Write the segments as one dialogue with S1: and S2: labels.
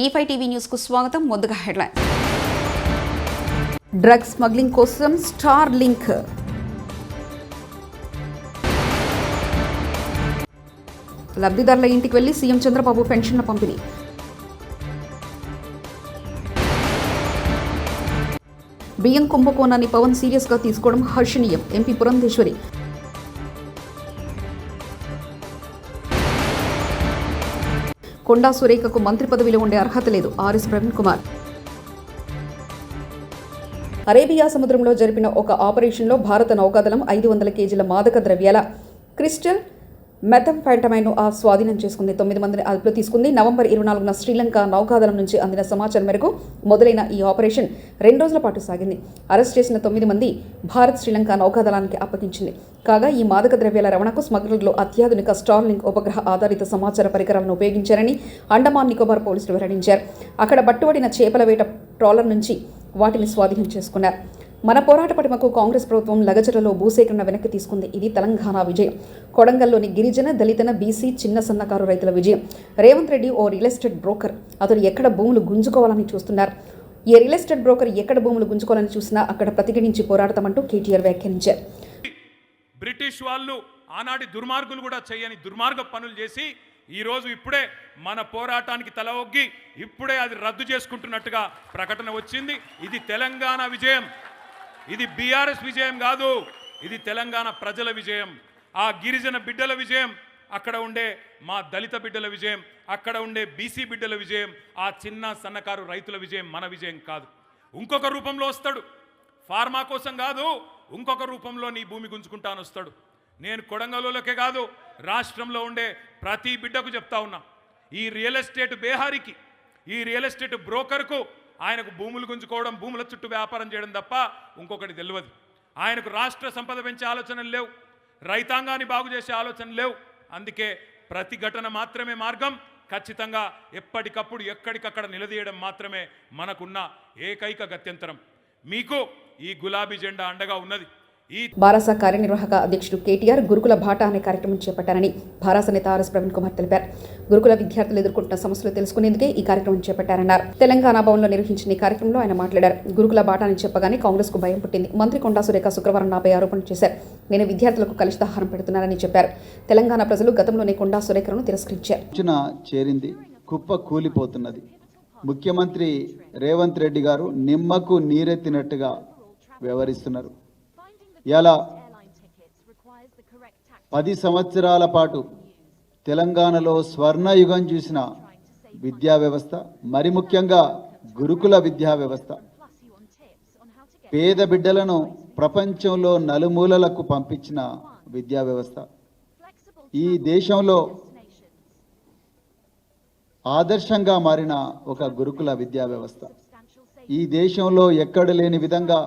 S1: E5 TV news కు స్వాగతం. ముందుగా హెడ్లైన్. డ్రగ్స్ స్మగ్లింగ్ కోసం స్టార్ లింక్. లబ్ధిదారుల ఇంటికి వెళ్లి సీఎం చంద్రబాబు పెన్షన్ల పంపిణీ. బియ్యం కుంభకోణాన్ని పవన్ సీరియస్ గా తీసుకోవడం హర్షణీయం. ఎంపీ పురంధేశ్వరి. కొండా సురేఖకు మంత్రి పదవిలో ఉండే అర్హత లేదు. ఆర్ఎస్ ప్రవీణ్ కుమార్. అరేబియా సముద్రంలో జరిపిన ఒక ఆపరేషన్లో భారత నౌకాదళం 500 కేజీల మాదక ద్రవ్యాల క్రిస్టల్ మెథంఫెటమైన్ను స్వాధీనం చేసుకుంది. 9 మందిని అదుపులో తీసుకుంది. నవంబర్ 24న శ్రీలంక నౌకాదళం నుంచి అందిన సమాచారం మేరకు మొదలైన ఈ ఆపరేషన్ 2 రోజుల పాటు సాగింది. అరెస్ట్ చేసిన 9 మంది భారత్ శ్రీలంక నౌకాదళానికి అప్పగించింది. కాగా ఈ మాదక ద్రవ్యాల రవాణాకు స్మగ్లర్లు అత్యాధునిక స్టార్ లింక్ ఉపగ్రహ ఆధారిత సమాచార పరికరాలను ఉపయోగించారని అండమాన్ నికోబార్ పోలీసులు వెల్లడించారు. అక్కడ పట్టుబడిన చేపల వేట ట్రాలర్ నుంచి వాటిని స్వాధీనం చేసుకున్నారు. మన పోరాట పటిమకు కాంగ్రెస్ ప్రభుత్వం లగచర్లలో భూసేకరణ వెనక్కి తీసుకుంది. ఇది తెలంగాణ విజయం. కొడంగల్లోని గిరిజన, దళిత, బీసీ, చిన్న సన్నకారు రైతుల విజయం. రేవంత్ రెడ్డి ఓ రియల్ ఎస్టేట్ బ్రోకర్. అతను ఎక్కడ భూములు గుంజుకోవాలని చూస్తున్నారు. ఈ రియల్ ఎస్టేట్ బ్రోకర్ ఎక్కడ భూములు గుంజుకోవాలని చూసినా అక్కడ ప్రతిఘటించి పోరాడతామంటూ కేటీఆర్ వ్యాఖ్యానించారు.
S2: బ్రిటిష్ వాళ్ళు ఆనాటి దుర్మార్గులు కూడా చేయని దుర్మార్గ పనులు చేసి ఈరోజు ఇప్పుడే మన పోరాటానికి తల ఒగ్గి ఇప్పుడే అది రద్దు చేసుకుంటున్నట్టుగా ప్రకటన వచ్చింది. ఇది తెలంగాణ విజయం. ఇది బీఆర్ఎస్ విజయం కాదు, ఇది తెలంగాణ ప్రజల విజయం. ఆ గిరిజన బిడ్డల విజయం, అక్కడ ఉండే మా దళిత బిడ్డల విజయం, అక్కడ ఉండే బీసీ బిడ్డల విజయం, ఆ చిన్న సన్నకారు రైతుల విజయం. మన విజయం కాదు. ఇంకొక రూపంలో వస్తాడు. ఫార్మా కోసం కాదు, ఇంకొక రూపంలో నీ భూమి గుంజుకుంటాను వస్తాడు. నేను కొడంగల్లోకే కాదు, రాష్ట్రంలో ఉండే ప్రతి బిడ్డకు చెప్తా ఉన్నా, ఈ రియల్ ఎస్టేట్ బేహారికి, ఈ రియల్ ఎస్టేట్ బ్రోకర్కు ఆయనకు భూములు గుంజుకోవడం, భూముల చుట్టూ వ్యాపారం చేయడం తప్ప ఇంకొకటి తెలియదు. ఆయనకు రాష్ట్ర సంపద పెంచే ఆలోచనలు లేవు, రైతాంగాన్ని బాగు చేసే ఆలోచనలు లేవు. అందుకే ప్రతిఘటన మాత్రమే మార్గం. ఖచ్చితంగా ఎప్పటికప్పుడు ఎక్కడికక్కడ నిలదీయడం మాత్రమే మనకున్న ఏకైక గత్యంతరం. మీకు ఈ గులాబీ జెండా అండగా ఉన్నది.
S1: భారస కార్యనిర్వాహక అధ్యక్షుడు కేటీఆర్ గురుకుల బాటా అనే కార్యక్రమం చేపట్టారని భారస నేత ఆర్ఎస్ ప్రవీణ్ కుమార్ తెలిపారు. గురుకుల విద్యార్థులు ఎదుర్కొంటున్న సమస్యలు తెలుసుకునేందుకే ఈ కార్యక్రమం చేపట్టారన్నారు. తెలంగాణ భవన్లో నిర్వహించిన ఈ కార్యక్రమంలో ఆయన మాట్లాడారు. గురుకుల బాటా అని చెప్పగానే కాంగ్రెస్ కు భయం పుట్టింది. మంత్రి కొండా సురేఖ శుక్రవారం నాపై ఆరోపణలు చేశారు. నేను విద్యార్థులకు కలుషితాహారం పెడుతున్నానని చెప్పారు. తెలంగాణ ప్రజలు గతంలోనే కొండా సురేఖను తిరస్కరించారు.
S3: చేరింది, కుప్ప కూలిపోతున్నది. ముఖ్యమంత్రి రేవంత్ రెడ్డి గారు నిమ్మకు నీరెత్తినట్టుగా వ్యవహరిస్తున్నారు. ఇలా 10 సంవత్సరాల పాటు తెలంగాణలో స్వర్ణయుగం చూసిన విద్యా వ్యవస్థ, మరి ముఖ్యంగా గురుకుల విద్యా వ్యవస్థ, పేద బిడ్డలను ప్రపంచంలో నలుమూలలకు పంపించిన విద్యా వ్యవస్థ, ఈ దేశంలో ఆదర్శంగా మారిన ఒక గురుకుల విద్యా వ్యవస్థ, ఈ దేశంలో ఎక్కడ లేని విధంగా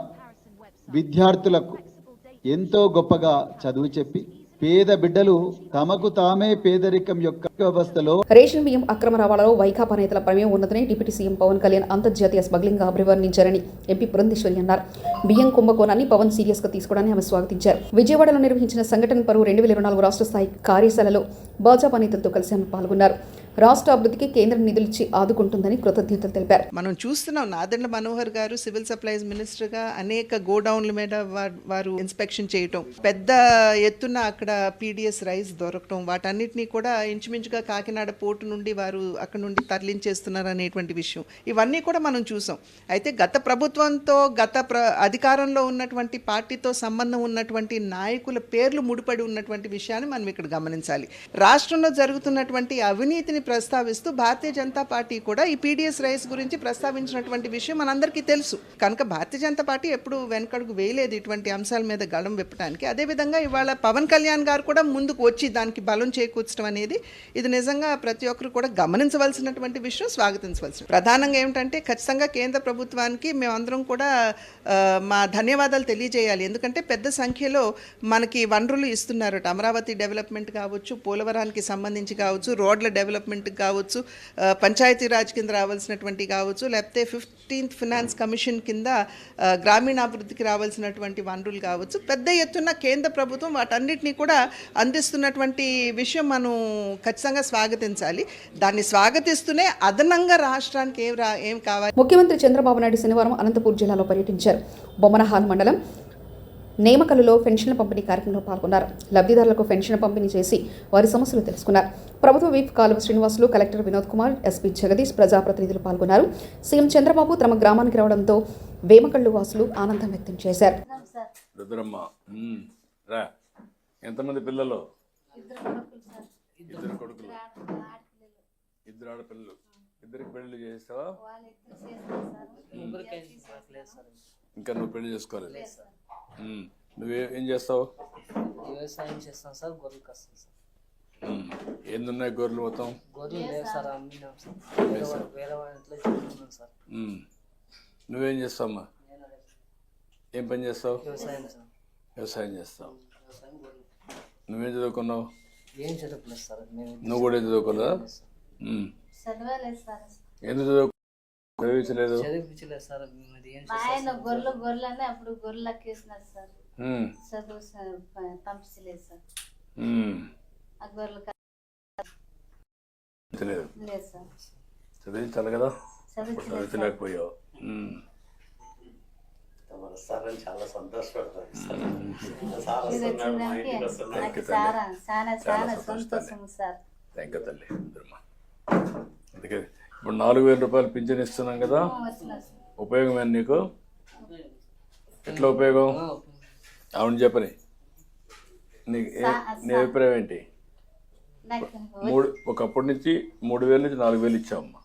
S3: విద్యార్థులకు ఎంతో గొప్పగా చదువు చెప్పి పేద బిడ్డలు తమకు తామే పేదరికం యొక్క వ్యవస్థలో.
S1: రేషన్ బియ్యం అక్రమ రవాణాలో వైకాపా నేతల ప్రమేయం ఉన్నదని డిప్యూటీ సీఎం పవన్ కళ్యాణ్ అంతర్జాతీయ స్మగ్లింగ్ గా అభివర్ణించారని ఎంపీ పురంధేశ్వరి అన్నారు. బియ్యం కుంభకోణాన్ని పవన్ సీరియస్ గా తీసుకోవడాన్ని ఆమె స్వాగతించారు. విజయవాడలో నిర్వహించిన సంఘటన పరువు 2024 రాష్ట్ర స్థాయి కార్యశాలలో భాజపా నేతలతో కలిసి ఆమె పాల్గొన్నారు. రాష్ట్ర అభివృద్ధికి కేంద్రం నిధులిచ్చి ఆదుకుంటుందని కృతజ్ఞతలు తెలిపారు.
S4: మనం చూస్తున్నాం, నాదెండ్ల మనోహర్ గారు సివిల్ సప్లైస్ మినిస్టర్గా అనేక గోడౌన్ల మీద వారు ఇన్స్పెక్షన్ చేయటం, పెద్ద ఎత్తున అక్కడ పీడిఎస్ రైస్ దొరకటం, వాటన్నిటినీ కూడా ఇంచుమించుగా కాకినాడ పోర్టు నుండి వారు అక్కడ నుండి తరలించేస్తున్నారు అనేటువంటి విషయం, ఇవన్నీ కూడా మనం చూసాం. అయితే గత ప్రభుత్వంతో అధికారంలో ఉన్నటువంటి పార్టీతో సంబంధం ఉన్నటువంటి నాయకుల పేర్లు ముడిపడి ఉన్నటువంటి విషయాన్ని మనం ఇక్కడ గమనించాలి. రాష్ట్రంలో జరుగుతున్నటువంటి అవినీతిని ప్రస్తావిస్తూ భారతీయ జనతా పార్టీ కూడా ఈ పీడిఎస్ రైస్ గురించి ప్రస్తావించినటువంటి విషయం మనందరికీ తెలుసు. కనుక భారతీయ జనతా పార్టీ ఎప్పుడు వెనకడుగు వేయలేదు ఇటువంటి అంశాల మీద గళం విప్పడానికి. అదేవిధంగా ఇవాళ పవన్ కళ్యాణ్ గారు కూడా ముందుకు వచ్చి దానికి బలం చేకూర్చడం అనేది ఇది నిజంగా ప్రతి ఒక్కరు కూడా గమనించవలసినటువంటి విషయం, స్వాగతించవలసిన. ప్రధానంగా ఏమిటంటే ఖచ్చితంగా కేంద్ర ప్రభుత్వానికి మేమందరం కూడా మా ధన్యవాదాలు తెలియజేయాలి. ఎందుకంటే పెద్ద సంఖ్యలో మనకి వనరులు ఇస్తున్నారు. అమరావతి డెవలప్మెంట్ కావచ్చు, పోలవరానికి సంబంధించి కావచ్చు, రోడ్ల డెవలప్మెంట్ డెవలప్మెంట్కి కావచ్చు, పంచాయతీరాజ్ కింద రావాల్సినటువంటి కావచ్చు, లేకపోతే 15th ఫినాన్స్ కమిషన్ కింద గ్రామీణాభివృద్ధికి రావాల్సినటువంటి వనరులు కావచ్చు, పెద్ద ఎత్తున కేంద్ర ప్రభుత్వం వాటన్నిటినీ కూడా అందిస్తున్నటువంటి విషయం మనం ఖచ్చితంగా స్వాగతించాలి. దాన్ని స్వాగతిస్తూనే అదనంగా రాష్ట్రానికి ఏం కావాలి.
S1: ముఖ్యమంత్రి చంద్రబాబు నాయుడు శనివారం అనంతపూర్ జిల్లాలో పర్యటించారు. బొమ్మనహాల్ మండలం నేమకల్లులో పెన్షన్ల పంపిణీ కార్యక్రమంలో పాల్గొన్నారు. లబ్ధిదారులకు పెన్షన్ పంపిణీ చేసి వారి సమస్యలు తెలుసుకున్నారు. ప్రభుత్వ విప్ కాలువ శ్రీనివాసులు, కలెక్టర్ వినోద్ కుమార్, ఎస్పీ జగదీష్, ప్రజాప్రతినిధులు పాల్గొన్నారు. సీఎం చంద్రబాబు తమ గ్రామానికి రావడంతో వేమకల్లు వాసులు ఆనందం వ్యక్తం చేశారు.
S5: ఎంతమంది పిల్లలు? ఇద్దరు కొడుకులు, ఇద్దరు ఆడపిల్లలు. ఇద్దరికి పెళ్లి చేస్తావా? ఇంకా నువ్వు పెళ్లి చేసుకోవాలి. నువ్వేం చేస్తావు?
S6: వ్యవసాయం చేస్తాం సార్, గొర్రెలు కస్తాం సార్.
S5: ఏందున్నాయి గొర్రెలు మొత్తం?
S6: గొర్రెలు లేవు సార్, అమ్మినాం సార్. వేరే వాళ్ళ ఇంట్లో చెప్తున్నాం సార్.
S5: నువ్వేం చేస్తావమ్మా? ఏం పని చేస్తావు?
S6: వ్యవసాయం సార్.
S5: వ్యవసాయం చేస్తావు.
S6: వ్యవసాయం గొర్రెలు.
S5: నువ్వేం చదువుకున్నావు?
S6: ఏం చదువుకోలేదు సార్.
S5: నువ్వు కూడా ఏం చదువుకోలేదా?
S7: చదవలేదు సార్.
S5: ఎందుకు చదివించలేదు?
S6: చదివించలేదు సార్. మరి ఏం
S7: మా ఆయన గొర్రెలు అని అప్పుడు గొర్రెలు ఎక్కేసినారు సార్. చదువు పంపించలేదు సార్. ఆ గొర్రెలు లేదు సార్.
S5: చదివించాలి కదా, చదివించలేకపోయావు.
S8: చాలా సంతోషపడతాను.
S7: నాకు చాలా చాలా చాలా సంతోషం సార్.
S5: థ్యాంక్ యూ తల్లి. అందుకే ఇప్పుడు 4,000 రూపాయలు పింఛన్ ఇస్తున్నాం కదా, ఉపయోగమే నీకు? ఎట్లా ఉపయోగం? అవును చెప్పని. నీ అభిప్రాయం ఏంటి? ఒకప్పటి నుంచి 3,000 నుంచి 4,000 ఇచ్చామమ్మా.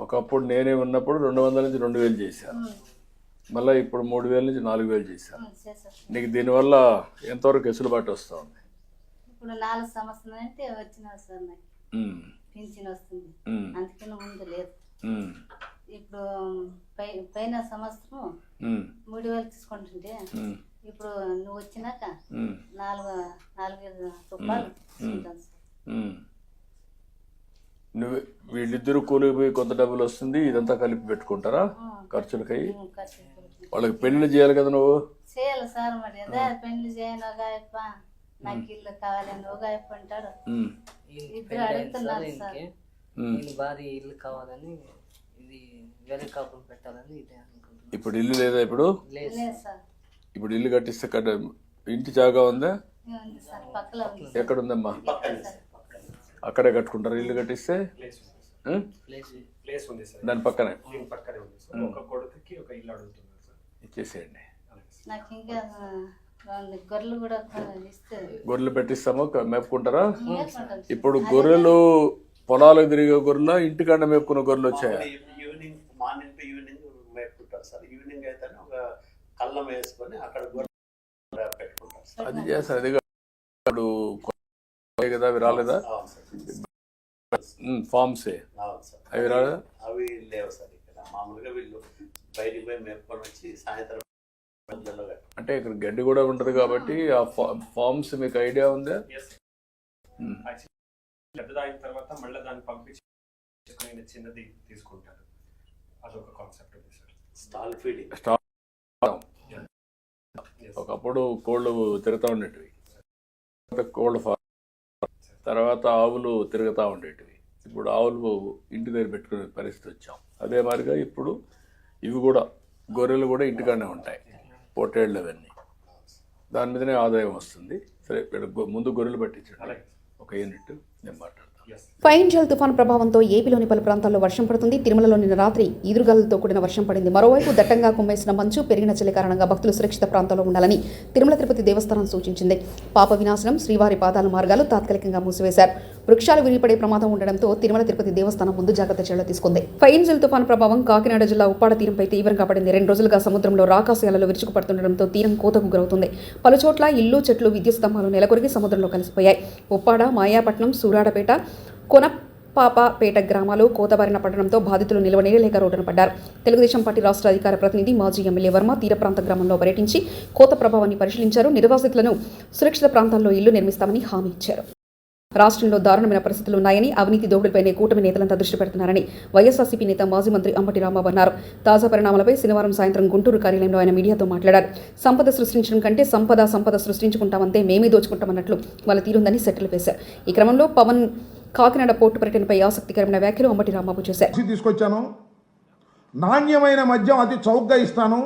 S5: ఒకప్పుడు నేనే ఉన్నప్పుడు 200 నుంచి 2,000 చేశాను. మళ్ళీ ఇప్పుడు 3,000 నుంచి 4,000 చేశాను. నీకు దీనివల్ల ఎంతవరకు వెసులుబాటు వస్తూ ఉంది?
S7: ఇప్పుడు 4 సంవత్సరాలు అంటే వచ్చినా సార్ నాకు పింఛన్ వస్తుంది. అందుకని ముందు లేదు. ఇప్పుడు పైన సంవత్సరం 3,000 తీసుకుంటుంటే ఇప్పుడు నువ్వు వచ్చినాక 4,000 రూపాయలు తీసుకుంటాను సార్.
S5: నువ్వు వీళ్ళిద్దరూ కూలికి పోయి కొంత డబ్బులు వస్తుంది, ఇదంతా కలిపి పెట్టుకుంటారా ఖర్చులకై? వాళ్ళకి పెళ్లి చేయాలి కదా నువ్వు?
S7: చేయాలి సార్. మరి అదే పెళ్లి చేయను ఒక నాకు ఇల్లు కావాలని ఒక అంటాడు. ఇద్దరు అడుగుతున్నారు సార్.
S6: భారీ ఇల్లు కావాలని, ఇది వేరే కాపులు పెట్టాలని ఇదే అనుకుంటున్నాను.
S5: ఇప్పుడు ఇల్లు లేదా? ఇప్పుడు
S7: లేదు సార్.
S5: ఇప్పుడు ఇల్లు కట్టిస్తే ఇంటి జాగా ఉందా?
S7: పక్కలో
S5: ఎక్కడ ఉందమ్మా? అక్కడే కట్టుకుంటారు ఇల్లు కట్టిస్తే? దాని పక్కనే ఇచ్చేసేయండి.
S7: నాకు ఇంకా గొర్రెలు కూడా ఇస్తే
S5: గొర్రెలు పెట్టిస్తాము, మేపుకుంటారా? ఇప్పుడు గొర్రెలు పొలాలకు తిరిగే గొర్రెలు, ఇంటికాడ మేపుకున్న గొర్రెలు వచ్చాయా?
S8: ఈవినింగ్, మార్నింగ్ టు ఈవినింగ్ మేపుకుంటారు సార్. ఈవినింగ్ అయితే ఒక కళ్ళం వేసుకొని అక్కడ గొర్రెలు పెట్టుకుంటారు సార్.
S5: అది చేస్తారు. అది కదా, అవి రాలేదా? ఫార్మ్సే అవి రాలేదా?
S8: అవి లేవు సార్ ఇక్కడ. మామూలుగా వీళ్ళు బయటికి పోయి మేపుకొని వచ్చి సాయంత్రం
S5: అంటే ఇక్కడ గడ్డి కూడా ఉంటది కాబట్టి ఆ ఫార్మ్స్ మీకు ఐడియా ఉందా?
S9: పెద్దదైన తర్వాత మళ్ళీ దాన్ని పంపించి చిన్నది తీసుకుంటారు. అదొక కాన్సెప్ట్ ఉంది సార్.
S8: Stall feeding.
S5: ఒకప్పుడు కోళ్ళు తిరుగుతూ ఉండేటివి, కోళ్ళ ఫార్మ్, తర్వాత ఆవులు తిరుగుతూ ఉండేటివి. ఇప్పుడు ఆవులు ఇంటి దగ్గర పెట్టుకునే పరిస్థితి వచ్చాం. అదే మాదిరిగా ఇప్పుడు ఇవి కూడా, గొర్రెలు కూడా ఇంటికాడనే ఉంటాయి, పొట్టేళ్ళు అవన్నీ. దాని మీదనే ఆదాయం వస్తుంది. సరే, ముందు గొర్రెలు పట్టించండి ఒక యూనిట్, నేను మాట్లాడతాను.
S1: ఫైంజల్ తుఫాను ప్రభావంతో ఏపీలోని పలు ప్రాంతాల్లో వర్షం పడుతుంది. తిరుమలలో నిన్న రాత్రి ఈదురుగాలులతో కూడిన వర్షం పడింది. మరోవైపు దట్టంగా కుమ్మేసిన మంచు, పెరిగిన చలి కారణంగా భక్తులు సురక్షిత ప్రాంతాల్లో ఉండాలని తిరుమల తిరుపతి దేవస్థానం సూచించింది. పాప వినాశనం, శ్రీవారి పాదాల మార్గాలు తాత్కాలికంగా మూసివేశారు. వృక్షాలు విరిగిపడే ప్రమాదం ఉండడంతో తిరుమల తిరుపతి దేవస్థానం ముందు జాగ్రత్త చర్యలు తీసుకుంది. ఫైంజల్ తుఫాను ప్రభావం కాకినాడ జిల్లా ఉప్పాడ తీరంపై తీవ్రంగా పడింది. 2 రోజులుగా సముద్రంలో రాకాశయాలలో విరుచుకుపడుతుండటంతో తీరం కోతకు గురవుతుంది. పలుచోట్ల ఇల్లు, చెట్లు, విద్యుత్ స్తంభాలు నెలకొరిగి సముద్రంలో కలిసిపోయాయి. ఉప్పాడ, మాయాపట్నం, సూరాడపేట, కొనపాపపేట గ్రామాలు కోతబారిన పడడంతో బాధితులు నిలవనీయలేక రోడ్డున పడ్డారు. తెలుగుదేశం పార్టీ రాష్ట్ర అధికార ప్రతినిధి మాజీ ఎమ్మెల్యే వర్మ తీర ప్రాంత గ్రామంలో పర్యటించి కోత ప్రభావాన్ని పరిశీలించారు. నిర్వాసితులను సురక్షిత ప్రాంతాల్లో ఇల్లు నిర్మిస్తామని హామీ ఇచ్చారు. రాష్ట్రంలో దారుణమైన పరిస్థితులు ఉన్నాయని, అవినీతి దోపిడీపైనే కూటమి నేతలంతా దృష్టి పెడుతున్నారని వైఎస్ఆర్సీపీ నేత మాజీ మంత్రి అంబటి రాంబాబు అన్నారు. తాజా పరిణామాలపై శనివారం సాయంత్రం గుంటూరు కార్యాలయంలో ఆయన మీడియాతో మాట్లాడారు. సంపద సృష్టించడం కంటే సంపద సృష్టించుకుంటామంతే మేమే దోచుకుంటామన్నట్లు వాళ్ళ తీరుందని సెటిల్ వేశారు. ఈ క్రమంలో పవన్ కాకినాడ పోర్టు పర్యటనపై ఆసక్తికరమైన వ్యాఖ్యలు అంబటి రాంబాబు చేశారు.
S10: తీసుకొచ్చాను, నాణ్యమైన మద్యం అతి చౌకగా ఇస్తాను,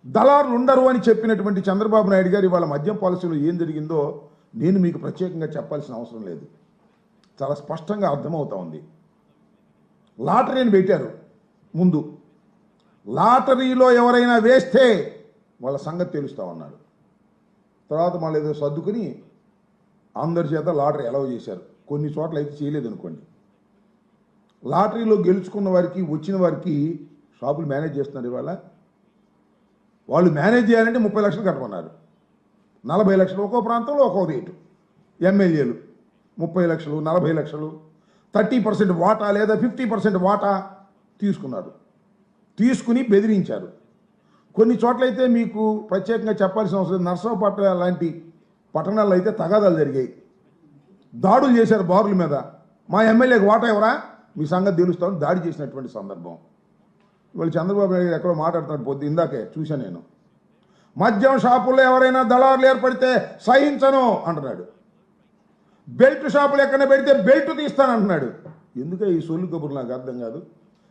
S10: దళారులు ఉండరు అని చెప్పినటువంటి చంద్రబాబు నాయుడు గారు ఇవాళ మద్యం పాలసీలో ఏం జరిగిందో నేను మీకు ప్రత్యేకంగా చెప్పాల్సిన అవసరం లేదు. చాలా స్పష్టంగా అర్థమవుతా ఉంది. లాటరీని పెట్టారు ముందు, లాటరీలో ఎవరైనా వేస్తే వాళ్ళ సంగతి తెలుస్తామన్నారు. తర్వాత మళ్ళీ ఏదో సర్దుకుని అందరి చేత లాటరీ అలౌ చేశారు. కొన్ని చోట్ల అయితే చేయలేదు అనుకోండి. లాటరీలో గెలుచుకున్న వారికి, వచ్చిన వారికి షాపులు మేనేజ్ చేస్తున్నారు. ఇవాళ వాళ్ళు మేనేజ్ చేయాలంటే 30 లక్షలు కట్టమన్నారు. 40 లక్షలు ఒక్కో ప్రాంతంలో ఒక్కో రేటు. ఎమ్మెల్యేలు 30 లక్షలు, 40 లక్షలు, 30% వాటా లేదా 50% వాటా తీసుకున్నారు. తీసుకుని బెదిరించారు. కొన్ని చోట్లయితే మీకు ప్రత్యేకంగా చెప్పాల్సిన అవసరం, నర్సరావుపేట లాంటి పట్టణాల్లో అయితే తగాదాలు జరిగాయి. దాడులు చేశారు బారుల మీద. మా ఎమ్మెల్యేకి వాటా ఎవరా, మీ సంగతి తెలుస్తామని దాడి చేసినటువంటి సందర్భం. ఇవాళ చంద్రబాబు నాయుడు గారు ఎక్కడో మాట్లాడుతున్నాడు, పొద్దు ఇందాకే చూశాను నేను. మద్యం షాపుల్లో ఎవరైనా దళారులు ఏర్పడితే సహించను అంటున్నాడు. బెల్ట్ షాపులు ఎక్కడ పెడితే బెల్ట్ తీస్తానంటున్నాడు. ఎందుకే ఈ సొల్లు కబుర్లు నాకు అర్థం కాదు.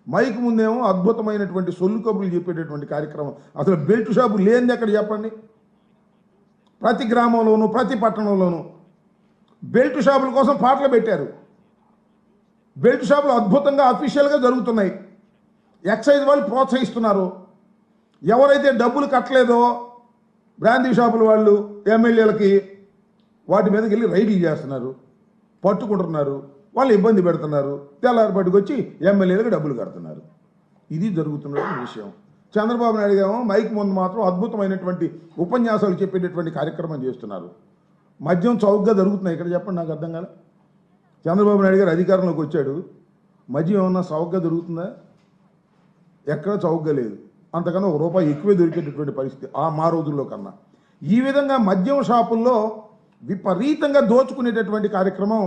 S10: మైక్ ముందేమో అద్భుతమైనటువంటి సొల్లు కబుర్లు చెప్పేటటువంటి కార్యక్రమం. అసలు బెల్ట్ షాపు లేనిది ఎక్కడ చెప్పండి. ప్రతి గ్రామంలోనూ ప్రతి పట్టణంలోనూ బెల్ట్ షాపుల కోసం పాటలు పెట్టారు. బెల్ట్ షాపులు అద్భుతంగా అఫీషియల్గా జరుగుతున్నాయి. ఎక్సైజ్ వాళ్ళు ప్రోత్సహిస్తున్నారు. ఎవరైతే డబ్బులు కట్టలేదో బ్రాందీ షాపుల వాళ్ళు ఎమ్మెల్యేలకి వాటి మీదకి వెళ్ళి రైడ్లు చేస్తున్నారు, పట్టుకుంటున్నారు, వాళ్ళు ఇబ్బంది పెడుతున్నారు. తెల్లారిపాటికి వచ్చి ఎమ్మెల్యేలకు డబ్బులు కడుతున్నారు. ఇది జరుగుతున్న విషయం. చంద్రబాబు నాయుడు గారు మైక్ ముందు మాత్రం అద్భుతమైనటువంటి ఉపన్యాసాలు చెప్పేటటువంటి కార్యక్రమం చేస్తున్నారు. మద్యం చౌకగా జరుగుతున్నాయి ఇక్కడ చెప్పండి, నాకు అర్థం కాలే. చంద్రబాబు నాయుడు గారు అధికారంలోకి వచ్చాడు, మద్యం ఏమన్నా చౌకగా దొరుకుతుందా? ఎక్కడ చౌకగా లేదు. అంతకన్నా ₹1 ఎక్కువే దొరికేటటువంటి పరిస్థితి మా రోజుల్లో కన్నా. ఈ విధంగా మద్యం షాపుల్లో విపరీతంగా దోచుకునేటటువంటి కార్యక్రమం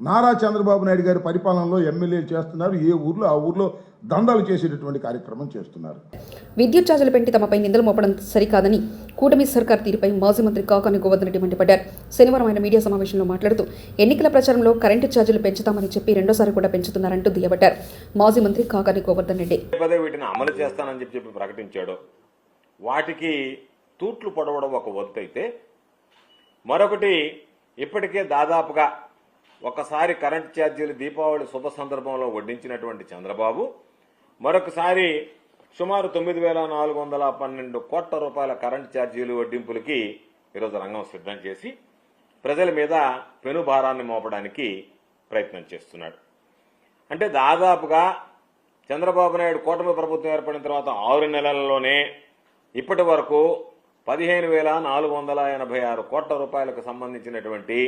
S10: నారా చంద్రబాబు నాయుడు గారి పరిపాలనలో ఎమ్మెల్యేలు చేస్తున్నారు. ఏ ఊర్లో ఆ ఊర్లో దందాలు చేసేటటువంటి కార్యక్రమం చేస్తున్నారు.
S1: విద్యుత్ ఛార్జీలు పెంచి తమపై నిందలు మోపడం సరికాదని కూటమి సర్కార్ తీరుపై మాజీ మంత్రి కాకాని గోవర్ధన్ రెడ్డి మండిపడ్డారు. శనివారం ఆయన మీడియా సమావేశంలో మాట్లాడుతూ ఎన్నికల ప్రచారంలో కరెంటు ఛార్జీలు పెంచుతామని చెప్పి రెండోసారి కూడా పెంచుతున్నారంటూ దుయ్యబట్టారు. మాజీ మంత్రి కాకాని గోవర్ధన్ రెడ్డి
S11: వీటిని అమలు చేస్తానని చెప్పి ప్రకటించాడు. వాటికి తూట్లు పొడవడం ఒక వంతు అయితే, మరొకటి ఇప్పటికే దాదాపుగా ఒకసారి కరెంట్ ఛార్జీలు దీపావళి శుభ సందర్భంలో వడ్డించినటువంటి చంద్రబాబు మరొకసారి సుమారు 9,412 కోట్ల రూపాయల కరెంట్ ఛార్జీలు వడ్డింపులకి ఈరోజు రంగం సిద్ధం చేసి ప్రజల మీద పెనుభారాన్ని మోపడానికి ప్రయత్నం చేస్తున్నాడు. అంటే దాదాపుగా చంద్రబాబు నాయుడు కూటమి ప్రభుత్వం ఏర్పడిన తర్వాత 6 నెలల్లోనే ఇప్పటి వరకు 15,486 కోట్ల రూపాయలకు సంబంధించినటువంటి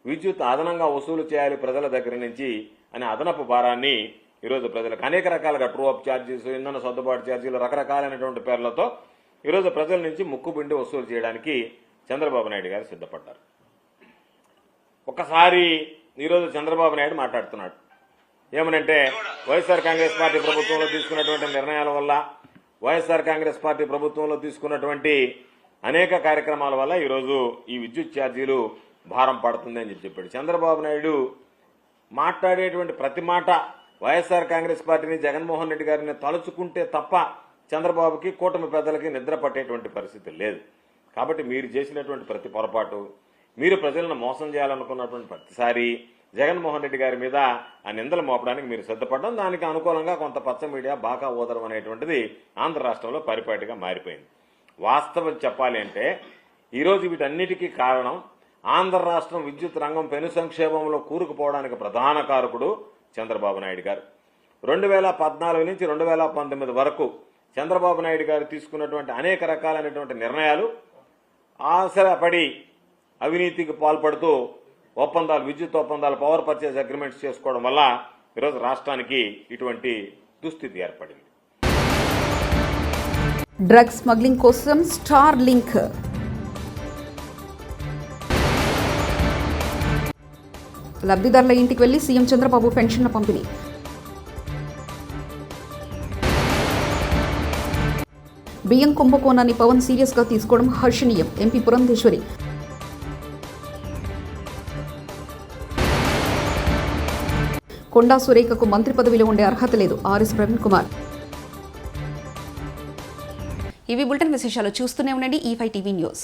S11: విద్యుత్ అదనంగా వసూలు చేయాలి ప్రజల దగ్గర నుంచి అనే అదనపు భారాన్ని ఈరోజు ప్రజలకు అనేక రకాలుగా ట్రూ అప్ ఛార్జీస్, ఇంధన సర్దుబాటు ఛార్జీలు, రకరకాలైనటువంటి పేర్లతో ఈరోజు ప్రజల నుంచి ముక్కుబిండి వసూలు చేయడానికి చంద్రబాబు నాయుడు గారు సిద్ధపడ్డారు. ఒకసారి ఈరోజు చంద్రబాబు నాయుడు మాట్లాడుతున్నాడు. ఏమనంటే వైఎస్ఆర్ కాంగ్రెస్ పార్టీ ప్రభుత్వంలో తీసుకున్నటువంటి నిర్ణయాల వల్ల, వైఎస్ఆర్ కాంగ్రెస్ పార్టీ ప్రభుత్వంలో తీసుకున్నటువంటి అనేక కార్యక్రమాల వల్ల ఈరోజు ఈ విద్యుత్ ఛార్జీలు భారం పడుతుంది అని చెప్పాడు. చంద్రబాబు నాయుడు మాట్లాడేటువంటి ప్రతి మాట వైఎస్ఆర్ కాంగ్రెస్ పార్టీని, జగన్మోహన్ రెడ్డి గారిని తలుచుకుంటే తప్ప చంద్రబాబుకి, కూటమి పెద్దలకి నిద్ర పట్టేటువంటి పరిస్థితి లేదు. కాబట్టి మీరు చేసినటువంటి ప్రతి పొరపాటు, మీరు ప్రజలను మోసం చేయాలనుకున్నటువంటి ప్రతిసారి జగన్మోహన్ రెడ్డి గారి మీద ఆ నిందలు మోపడానికి మీరు సిద్ధపడడం, దానికి అనుకూలంగా కొంత పచ్చ మీడియా బాగా ఓదరం అనేటువంటిది ఆంధ్ర రాష్ట్రంలో పరిపాటిగా మారిపోయింది. వాస్తవం చెప్పాలి అంటే ఈరోజు వీటన్నిటికీ కారణం ఆంధ్ర రాష్ట్రం విద్యుత్ రంగం పెను సంక్షేమంలో కూరుకుపోవడానికి ప్రధాన కారకుడు చంద్రబాబు నాయుడు గారు. 2014 నుంచి 2019 వరకు చంద్రబాబు నాయుడు గారు తీసుకున్నటువంటి అనేక రకాలైనటువంటి నిర్ణయాలు ఆశపడి అవినీతికి పాల్పడుతూ ఒప్పందాలు, విద్యుత్ ఒప్పందాలు, పవర్ పర్చేజ్ అగ్రిమెంట్స్ చేసుకోవడం వల్ల ఈరోజు రాష్ట్రానికి ఇటువంటి దుస్థితి ఏర్పడింది.
S1: డ్రగ్స్ స్మగ్లింగ్ కోసం స్టార్ లింక్ లబ్ధిదారుల ఇంటికి వెళ్లి సీఎం చంద్రబాబు పెన్షన్ల పంపిణీ. బియ్యం కుంభకోణాన్ని పవన్ సీరియస్గా తీసుకోవడం హర్షణీయం. ఎంపీ పురంధేశ్వరి. కొండా సురేఖకు మంత్రి పదవిలో ఉండే అర్హత లేదు. ఆర్ఎస్ ప్రవీణ్ కుమార్. ఇవి బులెటిన్ విశేషాలు. చూస్తూనే ఉండండి E5 టీవీ న్యూస్.